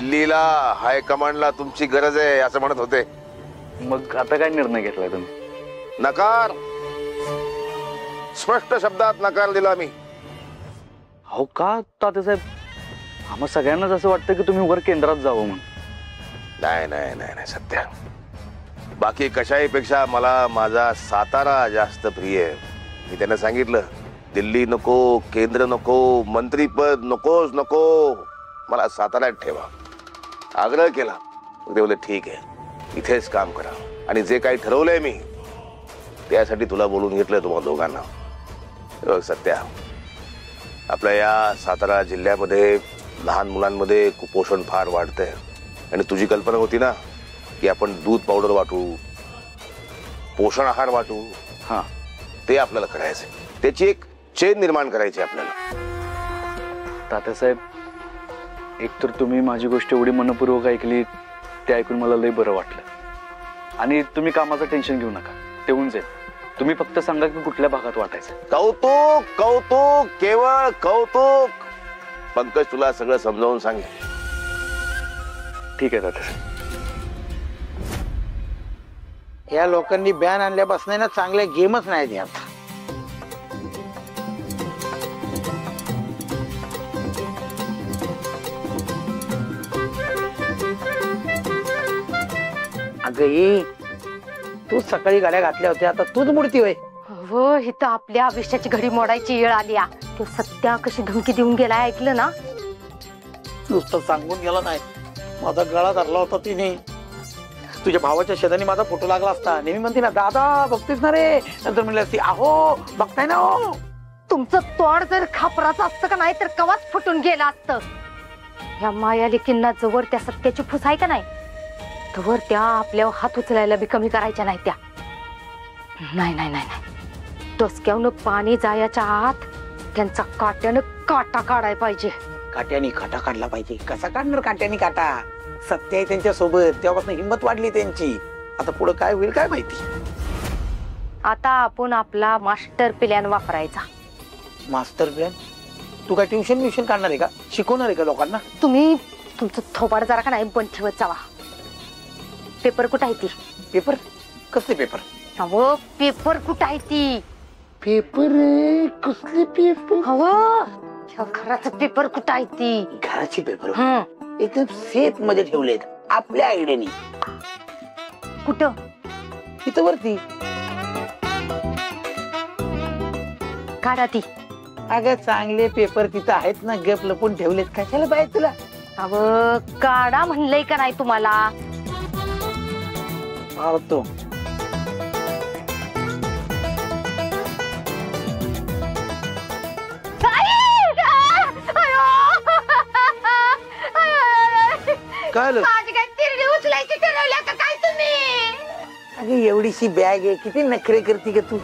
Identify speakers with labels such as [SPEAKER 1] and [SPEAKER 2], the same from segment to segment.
[SPEAKER 1] दिल्लीला हायकमांडला तुमची गरज आहे असं म्हणत होते.
[SPEAKER 2] मग आता काय निर्णय घेतलाय तुम्ही?
[SPEAKER 1] नकार. स्पष्ट शब्दात नकार दिला मी.
[SPEAKER 2] हो का तात्यासाहेब? आम्हा सगळ्यांनाच असं वाटतं की तुम्ही वर केंद्रात जावं म्हणून.
[SPEAKER 1] नाही नाही नाही नाही सत्या, बाकी कशाही पेक्षा मला माझा सातारा जास्त प्रिय आहे. मी त्यांना सांगितलं दिल्ली नको, केंद्र नको, मंत्रीपद नकोच नको, मला साताऱ्यात ठेवा. आग्रह केला. ते बोलले ठीक आहे, इथेच काम करा. आणि जे काही ठरवलंय मी त्यासाठी तुला बोलून घेतलंय तुम्हा दोघांना. सत्या, आपल्या या सातारा जिल्ह्यामध्ये लहान मुलांमध्ये कुपोषण फार वाढतंय. आणि तुझी कल्पना होती ना की आपण दूध पावडर वाटू, पोषण आहार वाटू.
[SPEAKER 2] हा,
[SPEAKER 1] ते आपल्याला करायचंय. त्याची एक चेन निर्माण करायची आपल्याला.
[SPEAKER 2] तात्यासाहेब, एकतर तुम्ही माझी गोष्ट एवढी मनपूर्वक ऐकली, ते ऐकून मला लय बरं वाटलं. आणि तुम्ही कामाचं टेन्शन घेऊ नका, ते होऊन जाईल. तुम्ही फक्त सांगा की कुठल्या भागात वाटायचं.
[SPEAKER 1] कौतुक कौतुक, केवळ कौतुक. पंकज तुला सगळं समजावून सांगेल.
[SPEAKER 2] ठीक आहे तात्यासाहेब.
[SPEAKER 3] या लोकांनी बॅन आणल्यापासून ना चांगले गेमच नाही द्या. अगं तू सकाळी गाड्या घातल्या होत्या, आता तूच मूर्ती होय.
[SPEAKER 4] हो, इथं आपल्या आयुष्याची घडी मोडायची वेळ आली. तो सत्या कशी धमकी देऊन गेला ऐकलं ना?
[SPEAKER 3] नुसतं सांगून गेला नाही, माझा गळा धरला होता तिने. तुझ्या भावाच्या शेजारी माझा फोटो लागला असता. नेहमी म्हणते ना दादा बघतेस ना रे, नंतर म्हणले असती अहो बघताय ना हो.
[SPEAKER 4] तुमचं तोंड जर खापराचं असतं का नाही तर कवाच फुटून गेलं असतं. या माया लेकींना जवळ त्या सत्याची फुस आहे का नाही, तवर त्या आपल्यावर हात उचलायला बी कमी करायच्या नाही त्या. नाही नाही नाही नाही, डोसक्यावनं पाणी जायच्या आत त्यांचा काट्यानं काटा काढाय पाहिजे.
[SPEAKER 3] काट्यानी काटा काढला पाहिजे. कसा काढणार काट्यानी काटा? सत्य आहे त्यांच्या सोबत, तेव्हापासून हिंमत वाढली त्यांची. आता पुढे काय होईल काय माहिती.
[SPEAKER 4] आता आपण आपला मास्टर प्लॅन वापरायचा.
[SPEAKER 3] Master plan? तू काय ट्युशन काढणार आहे का? शिकवणार आहे का लोकांना?
[SPEAKER 4] तुम्ही तुमचं थोबाड जरा का नाही बंद ठेवत जावा. पेपर कुठं आहे ती?
[SPEAKER 3] पेपर? कसले पेपर?
[SPEAKER 4] अहो पेपर कुठं आहे ती?
[SPEAKER 3] पेपर? कसले पेपर?
[SPEAKER 4] अहो घराचं पेपर कुठं आहे ती?
[SPEAKER 3] घराची पेपर एकदम सेफ मध्ये ठेवलेत आपल्या आयडियानी.
[SPEAKER 4] कुठं?
[SPEAKER 3] इथं वरती.
[SPEAKER 4] काढा ती.
[SPEAKER 3] अगं चांगले पेपर तिथं आहेत ना, गप लपून ठेवलेत. कशाला पाहिजे तुला?
[SPEAKER 4] अहो काढा म्हणलंय का नाही तुम्हाला?
[SPEAKER 3] मारतो. काय
[SPEAKER 4] काय तिरडी उचलायची ठरवल्या का काय तुम्ही?
[SPEAKER 3] अगं एवढीशी बॅग आहे, किती नखरे करते का तू?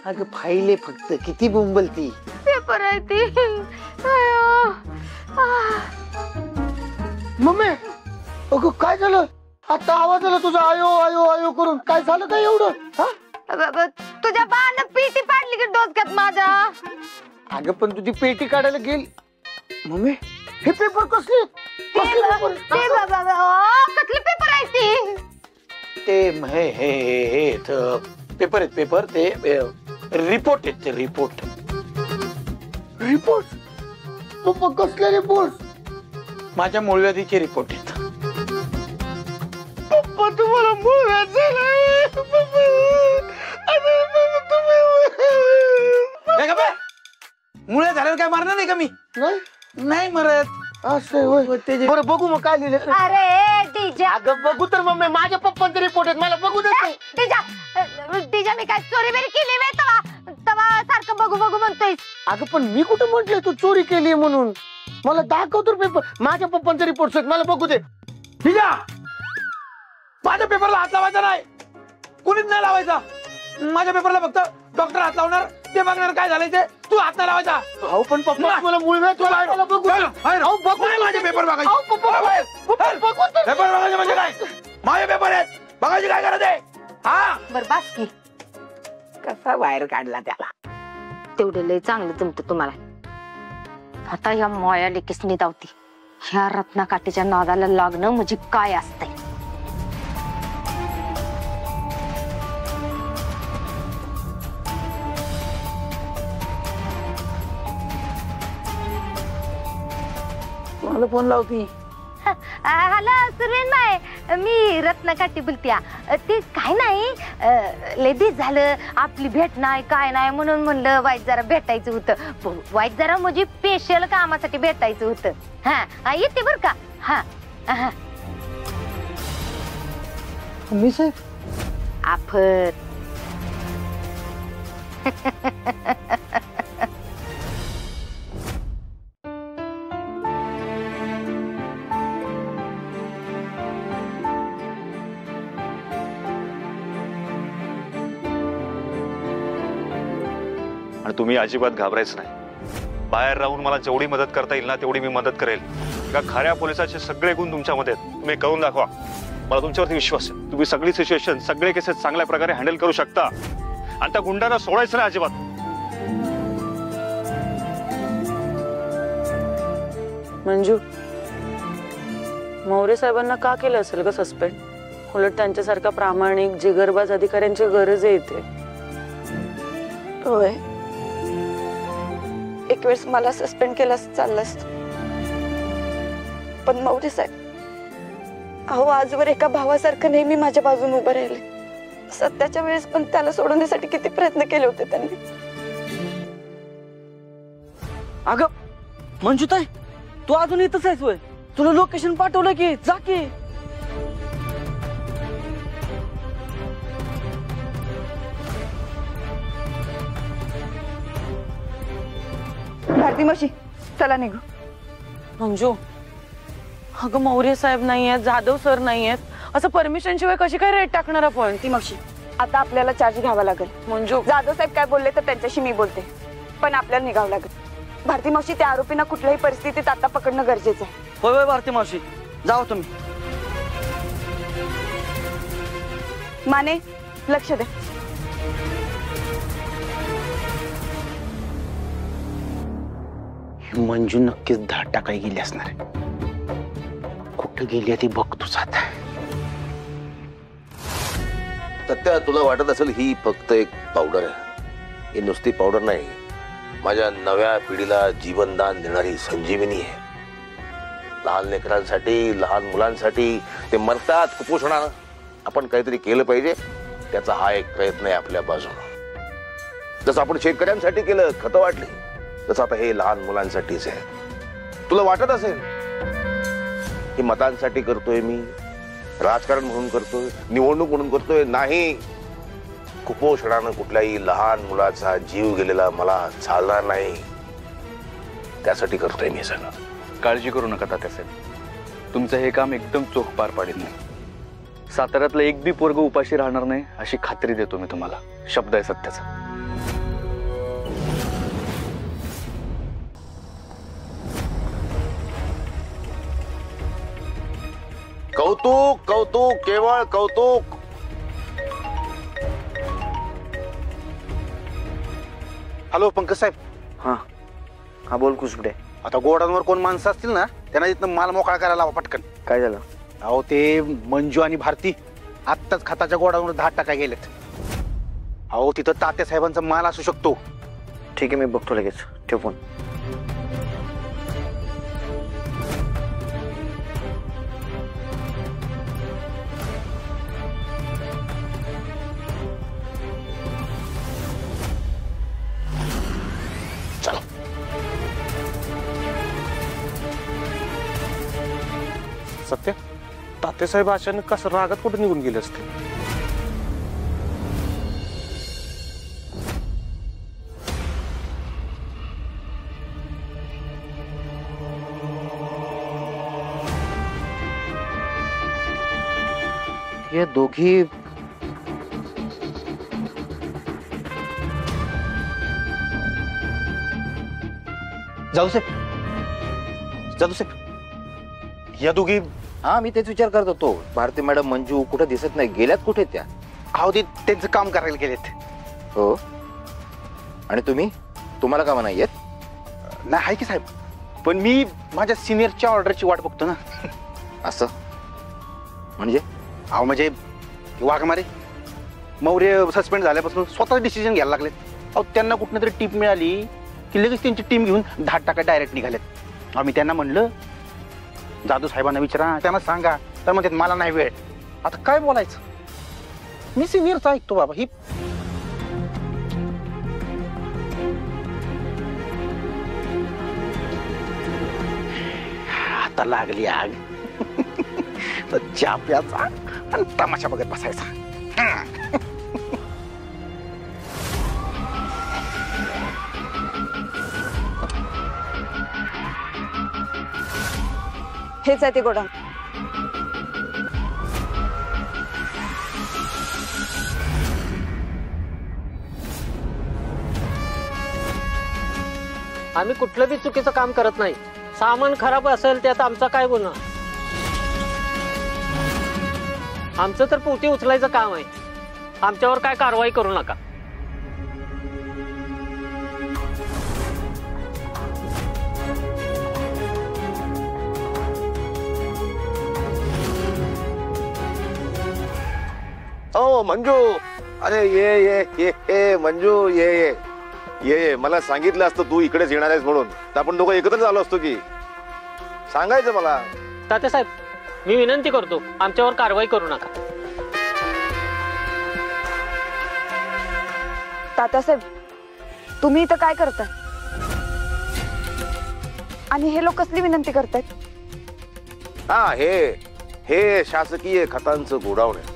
[SPEAKER 3] अगं फाईल फक्त, किती बोंबलती.
[SPEAKER 4] पेपर आहे ती.
[SPEAKER 3] मम्मी अगं काय झालं? आता आवाज आला तुझा आयो आयो आयो करून. काय झालं काय एवढं?
[SPEAKER 4] तुझ्या बाळानं पेटी पाडली की डोसक्यात माझ्या.
[SPEAKER 3] अगं पण तुझी पेटी काढायला गेली. मम्मी हे पेपर कसले?
[SPEAKER 4] कसले पेपर आहे ती?
[SPEAKER 3] ते हे पेपर आहेत. पेपर ते रिपोर्ट आहेत. ते रिपोर्ट. पप्पा कसले रिपोर्ट? माझ्या मूळव्याधीचे रिपोर्ट आहेत. पप्पा तुम्हाला मूळव्याध मुळे झाल्यावर काय मारणार नाही का मी? नाही मरत. असं बरं बघू मग काय लिहिलं.
[SPEAKER 4] अरे डीजा,
[SPEAKER 3] अगं बघू तर मम्मी, माझ्या पप्पांचे रिपोर्ट आहेत, मला बघू दे.
[SPEAKER 4] डीजा मी काय चोरी बेरी केली नाही तवा सारखं बघू बघू म्हणतोय.
[SPEAKER 3] अगं पण मी कुठं म्हटलंय तू चोरी केली म्हणून? मला दाखव तर पेपर. माझ्या पप्पांचे रिपोर्ट आहेत, मला बघू दे. डीजा माझ्या पेपरला हात लावायचा नाही, कुणीच नाही लावायचा. माझ्या पेपरला फक्त डॉक्टर हात लावणार, ते बघणार काय झालंय ते. तू हात नाही लावायचा. हो पण पप्पा मला मूळव्याध माझे पेपर बघायचे. पेपर बघायचे म्हणजे काय? माझे पेपर आहेत, बघायची काय गरज आहे? हा
[SPEAKER 4] बरं बास की.
[SPEAKER 3] कसा बाहेर काढला त्याला.
[SPEAKER 4] तेवढं लय चांगलं जमतं तुम्हाला. आता या माया लेकीसनी धावती. ह्या रत्नाकाठीच्या नादाला लागणं म्हणजे काय असतंय.
[SPEAKER 3] मला फोन लावती.
[SPEAKER 4] हॅलो सुरेन बाय, मी रत्नाकाठी बोलत्या. ते काय नाही, लय दिवस झालं आपली भेट नाही काय नाही म्हणून म्हणलं वाईट जरा भेटायचं होतं. वाईट जरा म्हणजे स्पेशल कामासाठी भेटायचं होतं. हा येते बर का. हा
[SPEAKER 3] मी साहेब
[SPEAKER 4] आफत.
[SPEAKER 5] आणि तुम्ही अजिबात घाबरायचं नाही. बाहेर राहून मला जेवढी मदत करता येईल ना तेवढी मी मदत करेल. का खऱ्या पोलिसाचे सगळे गुण तुमच्यामध्ये आहेत. तुम्ही करून दाखवा. मला तुमच्यावरती विश्वास आहे. तुम्ही सगळी सिच्युएशन सगळे केसेस चांगल्या प्रकारे हँडल करू शकता. आणि त्या गुंडांना सोडायचं नाही अजिबात.
[SPEAKER 6] मंजू, मोरे साहेबांना का केलं असेल ग सस्पेंड? उलट त्यांच्यासारखा प्रामाणिक जिगरबाज अधिकाऱ्यांची गरज आहे इथे.
[SPEAKER 7] होय, एक वेळेस मला सस्पेंड केलं चाललं असतं, पण मौर्य साहेब अहो आजवर एका भावासारखं नेहमी माझ्या बाजूने उभं राहिले. सत्याच्या वेळेस पण त्याला सोडवण्यासाठी किती प्रयत्न केले होते त्यांनी.
[SPEAKER 6] अगं मंजूताई, तू अजून इथंच आहेस होय? तुला लोकेशन पाठवलं की जा की.
[SPEAKER 7] भारती मावशी चला निघू.
[SPEAKER 6] मंजू, अगं मौर्य साहेब नाही आहेत, जाधव सर नाही आहेत, असं परमिशन शिवाय कशी काय रेट टाकणार आपण?
[SPEAKER 7] ती मावशी आता आपल्याला चार्ज घ्यावा लागेल.
[SPEAKER 6] मंजू,
[SPEAKER 7] जाधव साहेब काय बोलले तर त्यांच्याशी मी बोलते, पण आपल्याला निघावं लागेल. भारती मावशी त्या आरोपींना कुठल्याही परिस्थितीत आता पकडणं गरजेचं आहे.
[SPEAKER 6] होय होय भारती मावशी, जाओ तुम्ही.
[SPEAKER 7] माने लक्ष दे.
[SPEAKER 3] मंजू नक्कीच धाड टाकाय गेली असणार. कुठं गेली ती बघतोच आता.
[SPEAKER 1] सत्या, तुला वाटत असेल ही फक्त एक पावडर आहे. ही नुसती पावडर नाही, माझ्या नव्या पिढीला जीवनदान देणारी संजीवनी आहे. लहान लेकरांसाठी, लहान मुलांसाठी ते मरतात कुपोषणानं. आपण काहीतरी केलं पाहिजे, त्याचा हा एक प्रयत्न आहे आपल्या बाजूने. जसं आपण शेतकऱ्यांसाठी केलं, खतं वाटली, तसं आता हे लहान मुलांसाठीच आहे. तुला वाटत असेल की मतांसाठी करतोय मी, राजकारण म्हणून करतोय, निवडणूक म्हणून करतोय. नाही, कुपोषणानं कुठल्याही लहान मुलाचा जीव गेलेला मला चालणार नाही. त्यासाठी करतोय मी सगळं.
[SPEAKER 2] काळजी करू नका तात्यासाहेब, तुमचं हे काम एकदम चोख पार पाडेल नाही. साताऱ्यातलं एक बी पोरग उपाशी राहणार नाही अशी खात्री देतो मी तुम्हाला. शब्द आहे सत्याचा.
[SPEAKER 1] कौतुक कौतुक, केवळ कौतुक.
[SPEAKER 3] हॅलो पंकज साहेब.
[SPEAKER 8] हा हा, बोल कुसुडे.
[SPEAKER 3] आता गोडांवर कोण माणसं असतील ना, त्यांना तिथं माल मोकळा करायला लावा पटकन.
[SPEAKER 8] काय झालं?
[SPEAKER 3] अहो ते मंजू आणि भारती आत्ताच खताच्या गोडावर धाड टाकाय गेलेत. अहो तिथं तात्या साहेबांचा माल असू शकतो.
[SPEAKER 8] ठीक आहे, मी बघतो लगेच. ठेव फोन.
[SPEAKER 3] सत्य, तात्यासाहेब अचानक कसं रागात कुठे निघून गेले असते?
[SPEAKER 8] हे दोघी
[SPEAKER 3] जाऊ साहेब, जाऊ साहेब, या दोघी.
[SPEAKER 8] हा, मी तेच विचार करत होतो. भारती मॅडम, मंजू कुठे दिसत नाही, गेल्यात कुठे त्या?
[SPEAKER 3] अहो ते त्यांचं काम करायला गेलेत.
[SPEAKER 9] हो. आणि तुम्ही, तुम्हाला कामं नाही येत?
[SPEAKER 10] नाही आहे की साहेब, पण मी माझ्या सिनियरच्या ऑर्डरची वाट बघतो ना.
[SPEAKER 9] असं म्हणजे?
[SPEAKER 10] अहो म्हणजे वाघमारे मौर्य सस्पेंड झाल्यापासून स्वतः डिसिजन घ्यायला लागलेत. अहो त्यांना कुठनं तरी टीप मिळाली की लगेच त्यांची टीम घेऊन 10 टाका डायरेक्ट निघालेत. आम्ही त्यांना म्हणलं जाधव साहेबांना विचारा, त्यांना सांगा, तर म्हणतात मला नाही वेळ. आता काय बोलायचं, मी सिनियरचा ऐकतो बाबा. ही आता लागली आग. तर चहा प्याचा आणि तमाशा बघत बसायचा.
[SPEAKER 7] हेच आहे ते गोडाऊन.
[SPEAKER 11] आम्ही कुठलं बी चुकीचं काम करत नाही. सामान खराब असेल त्यात आमचा काय गुन्हा? आमचं तर पोती उचलायचं काम आहे. आमच्यावर काय कारवाई करू नका.
[SPEAKER 1] ओ मंजू, अरे ये ये ये ये मंजू, ये ये ये. मला सांगितलं असतं तू इकडेच येणार आहेस म्हणून, तर आपण दोघं एकत्रच आलो असतो की. सांगायचं मला.
[SPEAKER 11] तात्यासाहेब, मी विनंती करतो, आमच्यावर कारवाई करू नका.
[SPEAKER 7] तात्यासाहेब, तुम्ही इथं काय करताय आणि हे लोक कसली विनंती करतायत?
[SPEAKER 1] हा, हे शासकीय खतांचं गोडाऊन आहे.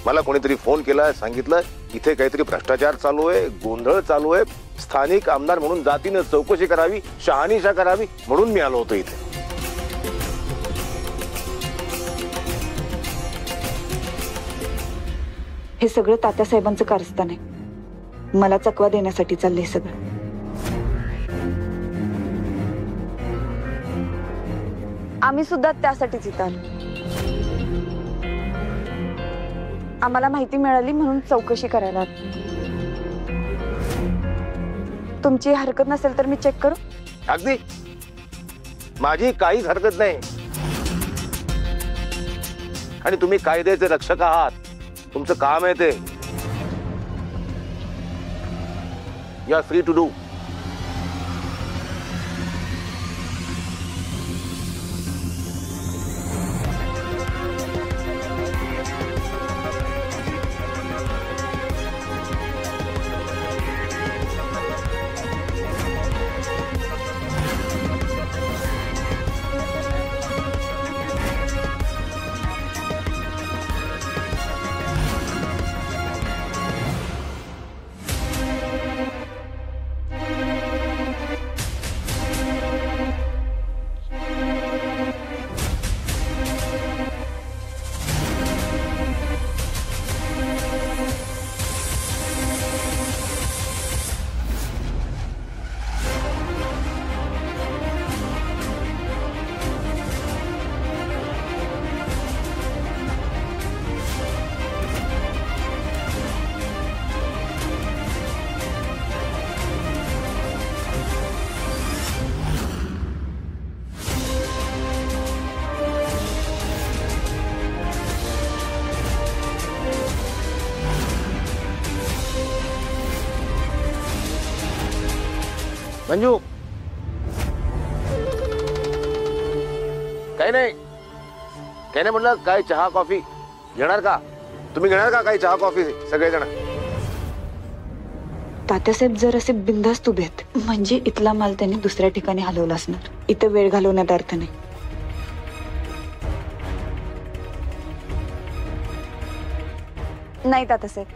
[SPEAKER 1] मला कोणीतरी फोन केला, सांगितलं इथे काहीतरी भ्रष्टाचार चालू आहे, गोंधळ चालू आहे, स्थानिक आमदार म्हणून जातीनं चौकशी करावी, शहानिशा करावी, म्हणून मी आलो होतो इथे.
[SPEAKER 7] हे सगळं तात्यासाहेबांचं कारस्थान आहे. मला चकवा देण्यासाठी चाललंय सगळं. आम्ही सुद्धा त्यासाठीच इथं आलो. आम्हाला माहिती मिळाली म्हणून चौकशी करायला. तुमची हरकत नसेल तर मी चेक करू?
[SPEAKER 1] अगदी, माझी काहीच हरकत नाही. आणि तुम्ही कायद्याचे रक्षक आहात, तुमचं काम आहे ते. You are free to do. Manju, काही नाही म्हटलं. काय चहा कॉफी घेणार का? तुम्ही घेणार का काही चहा कॉफी सगळेजण?
[SPEAKER 7] तात्यासाहेब जर असे बिनधास्त उभे आहेत म्हणजे इथला माल त्यांनी दुसऱ्या ठिकाणी हलवला असणार. इथं वेळ घालवण्यात अर्थ नाही. नाही तात्यासाहेब,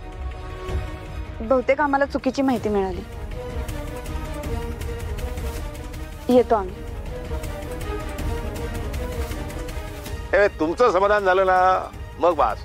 [SPEAKER 7] बहुतेक आम्हाला चुकीची माहिती मिळाली. येतो आम्ही.
[SPEAKER 1] तुमचं समाधान झालं ना, मग बास.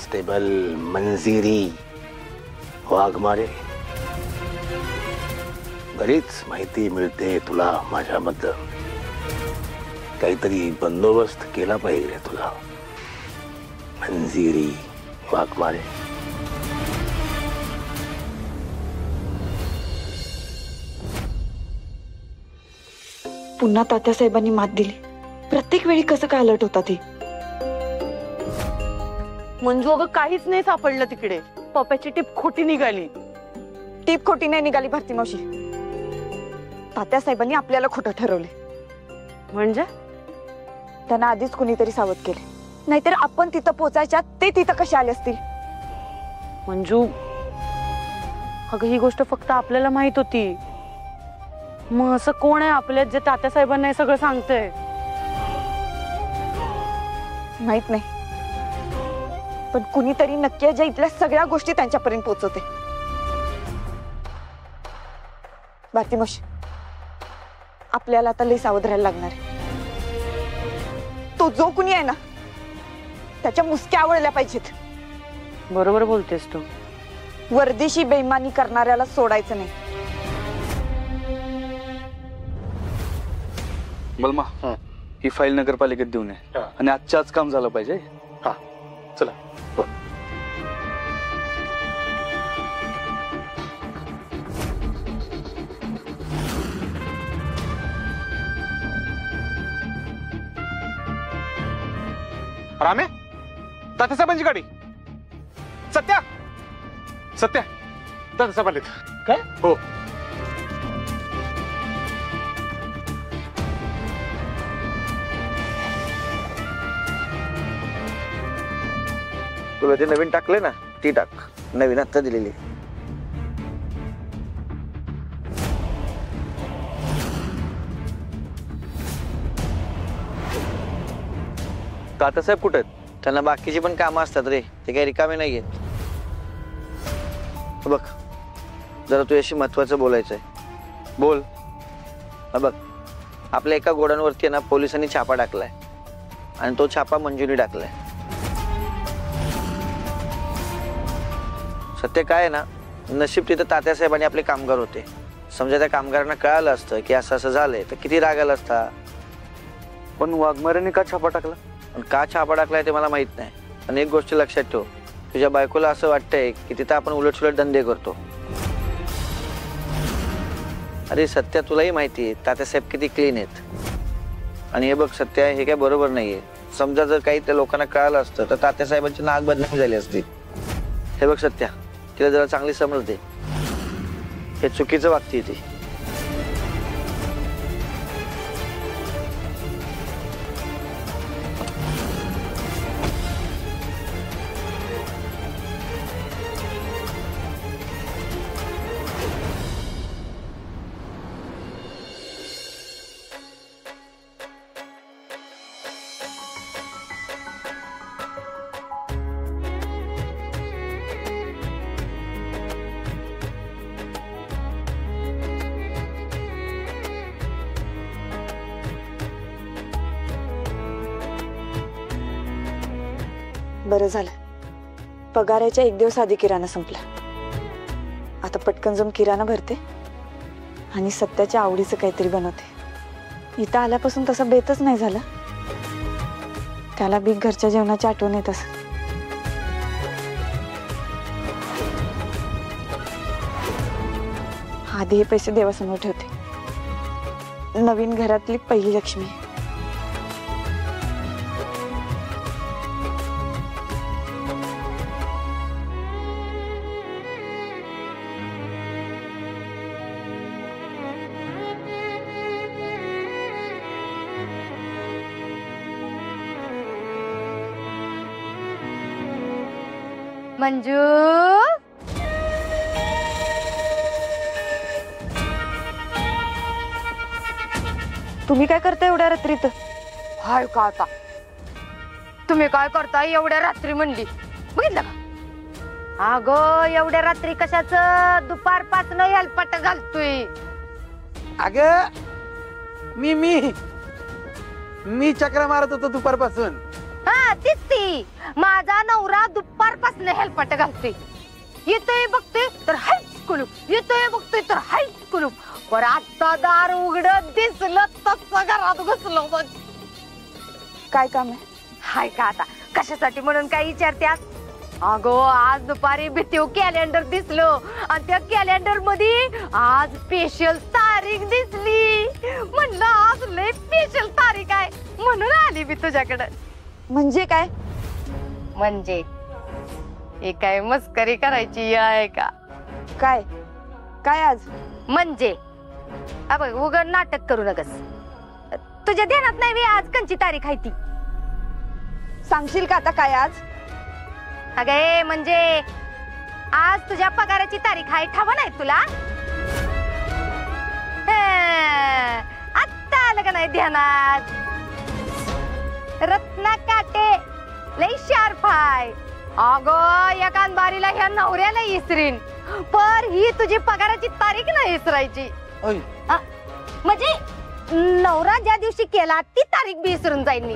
[SPEAKER 1] कॉन्स्टेबल मंजिरी वाघमारे, बरीच माहिती मिळते तुला माझ्याबद्दल. काहीतरी बंदोबस्त केला पाहिजे तुला मंजिरी वाघमारे.
[SPEAKER 7] पुन्हा तात्यासाहेबांनी मात दिली. प्रत्येक वेळी कसं काय अलर्ट होता ती.
[SPEAKER 6] मंजू अगं काहीच नाही सापडलं तिकडे. पप्याची टीप खोटी निघाली.
[SPEAKER 7] टीप खोटी नाही निघाली भारती मावशी. तात्यासाहेबांनी आपल्याला खोटं ठरवले.
[SPEAKER 6] म्हणजे
[SPEAKER 7] त्यांना आधीच कुणीतरी सावध केले, नाहीतर आपण तिथं पोचायच्या ते तिथं कसे आले असतील.
[SPEAKER 6] मंजू अगं ही गोष्ट फक्त आपल्याला माहित होती. मग असं कोण आहे आपल्यात जे तात्यासाहेबांना हे सगळं सांगतंय?
[SPEAKER 7] माहित नाही, पण कुणीतरी नक्की जे इथल्या सगळ्या गोष्टी त्यांच्यापर्यंत पोहोचवते. भारती मावशी, आपल्याला आता लई सावध राहायला लागणार आहे. तो जो कुणी आहे ना त्याच्या मुसक्या आवडल्या पाहिजेत.
[SPEAKER 6] बरोबर बोलतेस तू.
[SPEAKER 7] वर्दीशी बेईमानी करणाऱ्याला सोडायचं नाही.
[SPEAKER 2] बलमा, ही फाईल नगरपालिकेत देऊन आहे आणि आजच्या आज काम झालं पाहिजे.
[SPEAKER 10] हा चला. रामे, तात्यासाहेबांची गाडी. सत्या सत्या तात्यासाहेब आलेत.
[SPEAKER 3] काय?
[SPEAKER 10] हो.
[SPEAKER 8] तुला ते नवीन टाकले ना, ती टाक. नवीन आता दिलेली.
[SPEAKER 2] तात्यासाहेब कुठे आहेत?
[SPEAKER 8] त्यांना बाकीची पण कामं असतात रे, ते काही रिकामे नाहीये. बघ, जरा तुझ्याशी महत्वाचं बोलायचंय.
[SPEAKER 2] बोल.
[SPEAKER 8] बघ, आपल्या एका गोडाऊनवरती ना पोलिसांनी छापा टाकलाय आणि तो छापा मंजुरी टाकलाय. सत्य काय आहे ना, नशीब तिथं तात्यासाहेबांनी आपले कामगार होते. समजा त्या कामगारांना कळालं असतं की असं असं झालंय तर किती राग आला असता.
[SPEAKER 2] पण वाघमारेंनी का छापा टाकला?
[SPEAKER 8] का छापा टाकलाय ते मला माहित नाही, पण एक गोष्ट लक्षात ठेव, तुझ्या बायकोला असं वाटतंय की तिथं आपण उलटसुलट धंदे करतो. अरे सत्या, तुलाही माहिती आहे तात्यासाहेब किती क्लीन आहेत. आणि हे बघ सत्या, हे काय बरोबर नाहीये. समजा जर काही त्या लोकांना कळालं असतं तर तात्यासाहेबांची नाक बदनामी झाली असती. हे बघ सत्या, तिला जरा चांगली समज दे. हे चुकीचं वागते ती.
[SPEAKER 7] बरं झालं, पगाराच्या एक दिवस आधी किराणा संपला. आता पटकन जाऊन किराणा भरते आणि सत्याच्या आवडीचं काहीतरी बनवते. इथं आल्यापासून तसा बेतच नाही झाला. त्याला बी घरच्या जेवणाची आठवण येत असं. आधी हे पैसे देवासमोर ठेवते. नवीन घरातली पहिली लक्ष्मी.
[SPEAKER 4] मंजू,
[SPEAKER 7] तुम्ही काय करता एवढ्या रात्रीत?
[SPEAKER 4] हाय का आता तुम्ही काय करताय एवढ्या रात्री म्हणली? बघितलं का? अगं एवढ्या रात्री कशाच? दुपारपासून हेलपाट घालतोय.
[SPEAKER 3] अग मी चक्र मारत होतो दुपारपासून.
[SPEAKER 4] हा तीच ती. माझा नवरा दुपारपासून हेलपाट घालतोय. येतोय बघतोय तर हायच कुलूप, येतोय बघतोय तर हायच कुलूप. पर आता दार उघडत दिसलं तसं घरात घुसलो बघ.
[SPEAKER 7] काय काम आहे?
[SPEAKER 4] हाय का आता कशासाठी म्हणून काय विचारत्यास? अगो आज दुपारी भीतीव कॅलेंडर दिसलो आणि त्या कॅलेंडर मध्ये आज स्पेशल तारीख दिसली. म्हणलं आज लय स्पेशल तारीख आहे म्हणून आली मी तुझ्याकडे.
[SPEAKER 7] म्हणजे काय?
[SPEAKER 4] म्हणजे हे काय मस्करी करायची आहे का?
[SPEAKER 7] काय काय आज?
[SPEAKER 4] म्हणजे बघ उघड नाटक करू नकस. तुझ्या ध्यानात नाही बे आज कंची तारीख आहे ती?
[SPEAKER 7] सांगशील का आता काय आज?
[SPEAKER 4] अगे म्हणजे आज तुझ्या पगाराची तारीख आहे ठावा नाही तुला? आत्ता आलं का नाही ध्यानात? रत्ना काटे लई शार्प आहे. अगं या कानबारीला ह्या नवऱ्याला इसरीन पर ही तुझी पगाराची तारीख नाही इसरायची. म्हणजे नवरा ज्या दिवशी केला ती तारीख बी विसरून जाईल मी.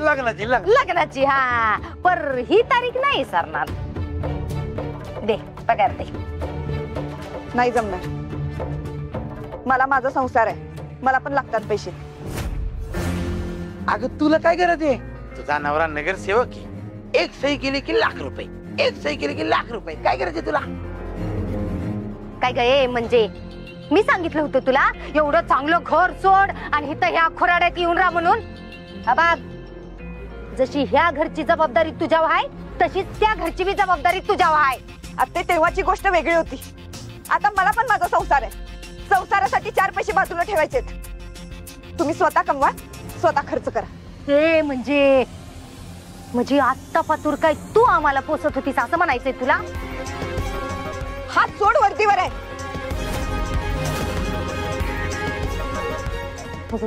[SPEAKER 4] लग्नाची हा पर ही तारीख नाही विसरणार. दे पगार दे.
[SPEAKER 7] नाही जमणार. मला माझा संसार आहे, मला पण लागतात पैसे.
[SPEAKER 3] अगं तुला काय गरज आहे? तुझा नवरा नगरसेवक आहे. एक सही केली की लाख रुपये, एक सही केली की लाख रुपये. काय गरज आहे तुला?
[SPEAKER 4] काय गे म्हणजे मी सांगितलं होतं तुला एवढं चांगलं घर सोड आणि इथं ह्या खोराड्यात येऊन राहा म्हणून? जशी ह्या घरची जबाबदारी तुझ्यावर आहे तशीच त्या घरची बी जबाबदारी तुझ्यावर आहे.
[SPEAKER 7] आता तेव्हाची गोष्ट वेगळी होती. आता मला पण माझा संसार आहे. संसारासाठी 4 पैसे बाजूला ठेवायचेत. तुम्ही स्वतः कमवा, स्वतः खर्च करा.
[SPEAKER 4] हे म्हणजे आत्ता पातूर काय तू आम्हाला पोसत होतीस असं म्हणायचंय तुला?
[SPEAKER 7] हात सोड, वरतीवर आहे.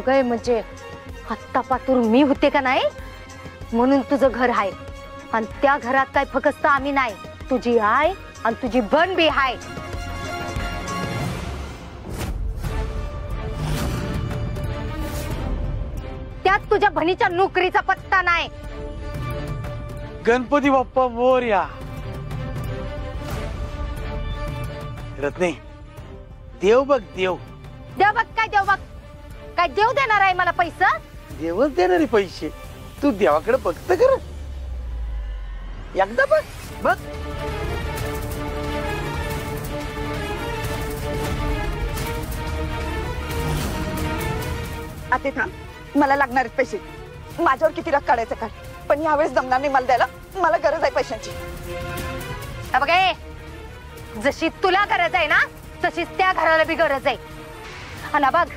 [SPEAKER 4] काय म्हणजे आत्ता पातूर मी होते का नाही म्हणून तुझं घर आहे आणि त्या घरात काय फक्त आम्ही नाही, तुझी आई आणि तुझी बन बी आहे. त्यात तुझ्या बहिणीच्या नोकरीचा पत्ता नाही.
[SPEAKER 3] गणपती बाप्पा मोरया. रत्ने देव बघ देव.
[SPEAKER 4] देव बघ काय देव बघ काय देव देणार आहे मला पैसा?
[SPEAKER 3] देवच देणारे पैसे. तू देवाकडे बघत कर एकदा बघ बघ.
[SPEAKER 7] आता थांब, मला लागणार आहेत पैसे. माझ्यावर किती रक काढायचं काढ, पण यावेळेस जमणार नाही मला द्यायला. मला गरज आहे पैशांची.
[SPEAKER 4] बघे जशी तुला गरज आहे ना तशीच त्या घराला बी गरज आहे. आणि बघ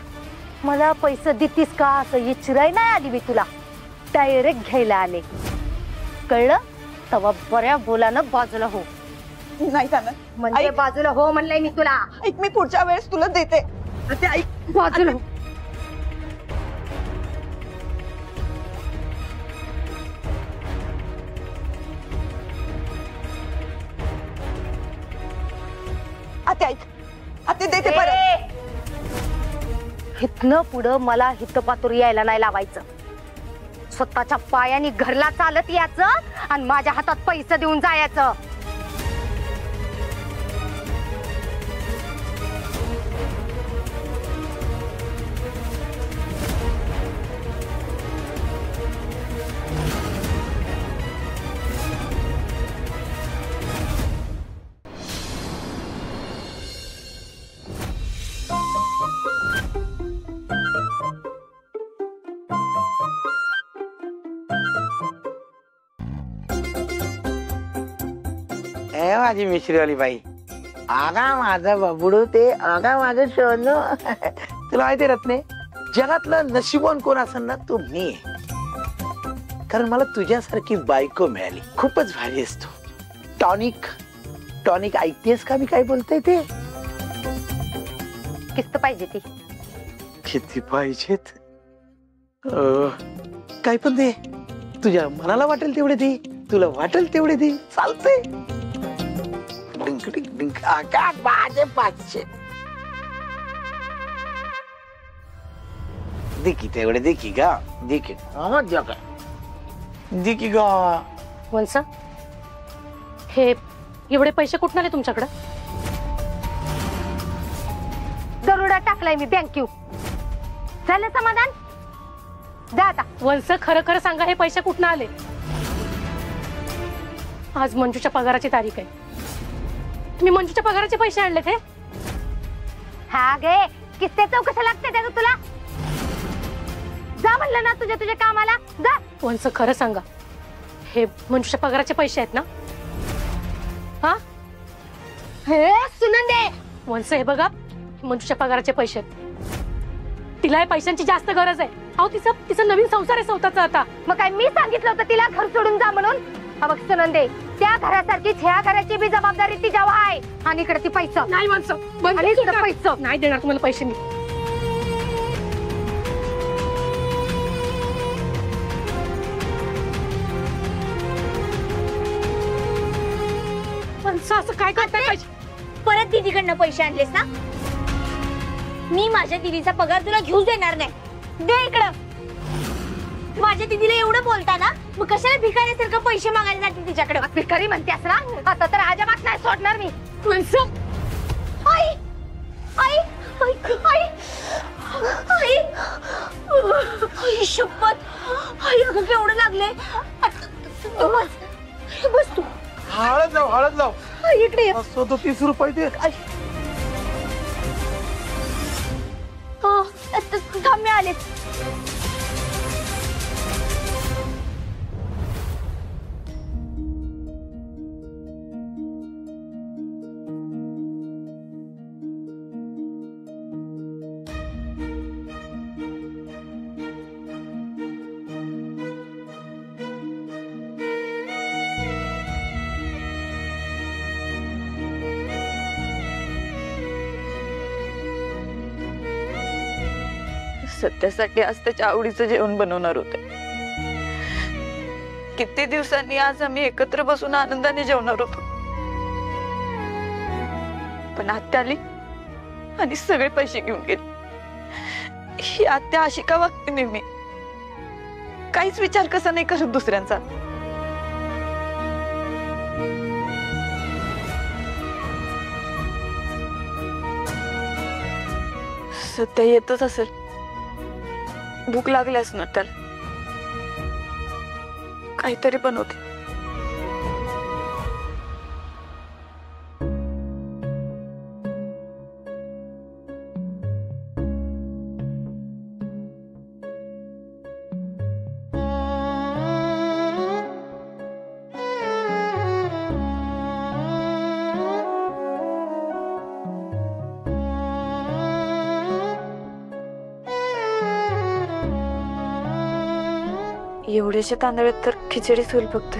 [SPEAKER 4] मला पैसे देतीस का असं विचाराय नाही आली मी तुला, डायरेक्ट घ्यायला आले. कळलं? तवा बऱ्या बोलानं बाजूला हो.
[SPEAKER 7] नाही जाणार
[SPEAKER 4] म्हणजे बाजूला हो म्हणलंय मी तुला.
[SPEAKER 7] ऐक, मी पुढच्या वेळेस तुला देते.
[SPEAKER 4] ऐक बाजूला हो.
[SPEAKER 7] आता ऐक, आता देते परत.
[SPEAKER 4] हितनं पुढं मला हितपातूर यायला नाही लावायचं. स्वतःच्या पायाने घरला चालत यायचं आणि माझ्या हातात पैसे देऊन जायचं.
[SPEAKER 3] माझी मिश्रीवाली बाई. आगा माझा बबडू ते आगा माझं सोनू. तुला माहिती रत्ने जगातलं नशिबवान कोण असेल ना तो मी. कारण मला तुझ्यासारखी बायको मिळाली. खूपच भारी असतो. टॉनिक टॉनिक ऐकतेस का मी काय बोलतोय ते?
[SPEAKER 4] किस्त पाहिजे ती?
[SPEAKER 3] किती पाहिजेत? काय पण दे. तुझ्या मनाला वाटेल तेवढे दे, तुला वाटेल तेवढे दे, चालतंय. डिंक डिंक डिंक. आका माझे 500 देखी तेवढे देखी का देखी. जगा दे की गा.
[SPEAKER 12] वंस हे एवढे पैसे कुठून आले तुमच्याकडं?
[SPEAKER 4] दरोडा टाकलाय मी बँकेव. झालं समाधान? जा आता.
[SPEAKER 12] वंस खरं खरं सांगा, हे पैसे कुठून आले? आज मंजूच्या पगाराची तारीख आहे. तुम्ही मंजूच्या पगाराचे पैसे आणले ते?
[SPEAKER 4] हा गे, किस्से चौकशा लागते त्या तुला. जा म्हणलं ना तुझ्या तुझ्या कामाला जा.
[SPEAKER 12] वंस खरं सांगा, हे मंजूच्या पगाराचे पैसे आहेत ना? हा
[SPEAKER 4] हे सुनंदे.
[SPEAKER 12] वंस हे बघा, मंजूच्या पगाराचे पैसे आहेत. तिला या पैशांची जास्त गरज आहे. अहो तिचा नवीन संसार आहे स्वतःचा आता.
[SPEAKER 4] मग काय मी सांगितलं होतं तिला घर सोडून जा म्हणून? बघ सुनंदे, त्या घरासारखीच ह्या घराची बी जबाबदारी तिच्यावर आहे. आणि इकडे ती पैसा
[SPEAKER 12] नाही वंस,
[SPEAKER 4] आणि इकडे पैसा
[SPEAKER 12] नाही देणार तुम्हाला पैसे मी. वंस असं काय करताय? पैसे
[SPEAKER 13] परत दीदीकडनं पैसे आणलेस ना? मी माझ्या दीदीचा पगार तुला घेऊच देणार नाही. दे इकडं. माझ्या दीदीला एवढं बोलता ना, मग कशाला भिकाऱ्यासारखं पैसे मागायला जाते तिच्याकडे?
[SPEAKER 4] भिकारी म्हणतेस ना, आता तर अजिबात नाही सोडणार मी.
[SPEAKER 12] वंस
[SPEAKER 13] आई आई आई आई आई आई शपथ. आई अगं केवढं लागले. बस तू.
[SPEAKER 3] हळद लाव, हळद लाव.
[SPEAKER 13] इकडे
[SPEAKER 3] 30 रुपये दे.
[SPEAKER 13] थांब, मी आले.
[SPEAKER 7] सत्यासाठी आज त्याच्या आवडीचं जेवण बनवणार होते. किती दिवसांनी आज आम्ही एकत्र बसून आनंदाने जेवणार होतो. पण आत्या आली आणि सगळे पैसे घेऊन गेली. ही आत्या अशी का वागते नेहमी? काहीच विचार कसा नाही करत दुसऱ्यांचा. सत्या येतच असेल. भूक लागली असणार त्याला. काहीतरी बनवते. एवढ्याशा तांदळात तर खिचडीच होईल फक्त.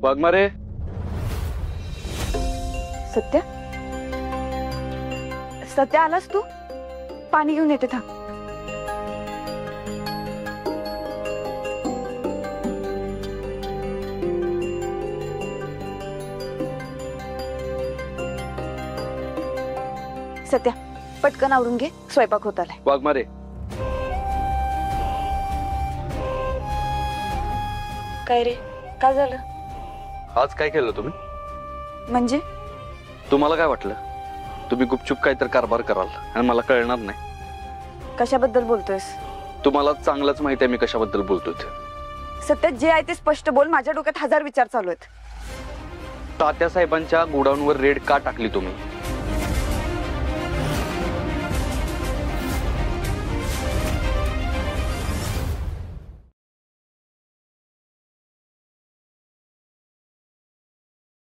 [SPEAKER 2] वाघमारे.
[SPEAKER 7] सत्या, सत्या आलास तू? पाणी घेऊन येते थांब. सत्या पटकन आवरून घे, स्वयंपाक होत आलाय.
[SPEAKER 2] वाघमारे.
[SPEAKER 7] काय रे, काय झालं?
[SPEAKER 2] आज काय केलं तुम्ही?
[SPEAKER 7] म्हणजे
[SPEAKER 2] तुम्हाला काय वाटलं तुम्ही गुपचूप काहीतरी कारभार कराल आणि मला कळणार नाही?
[SPEAKER 7] कशाबद्दल बोलतोयस?
[SPEAKER 2] तुम्हाला चांगलंच माहिती आहे मी कशाबद्दल बोलतोय ते.
[SPEAKER 7] सत्या जे आहे ते स्पष्ट बोल. माझ्या डोक्यात हजार विचार चालू आहेत.
[SPEAKER 2] तात्या साहेबांच्या गोडाऊनवर रेड का टाकली तुम्ही?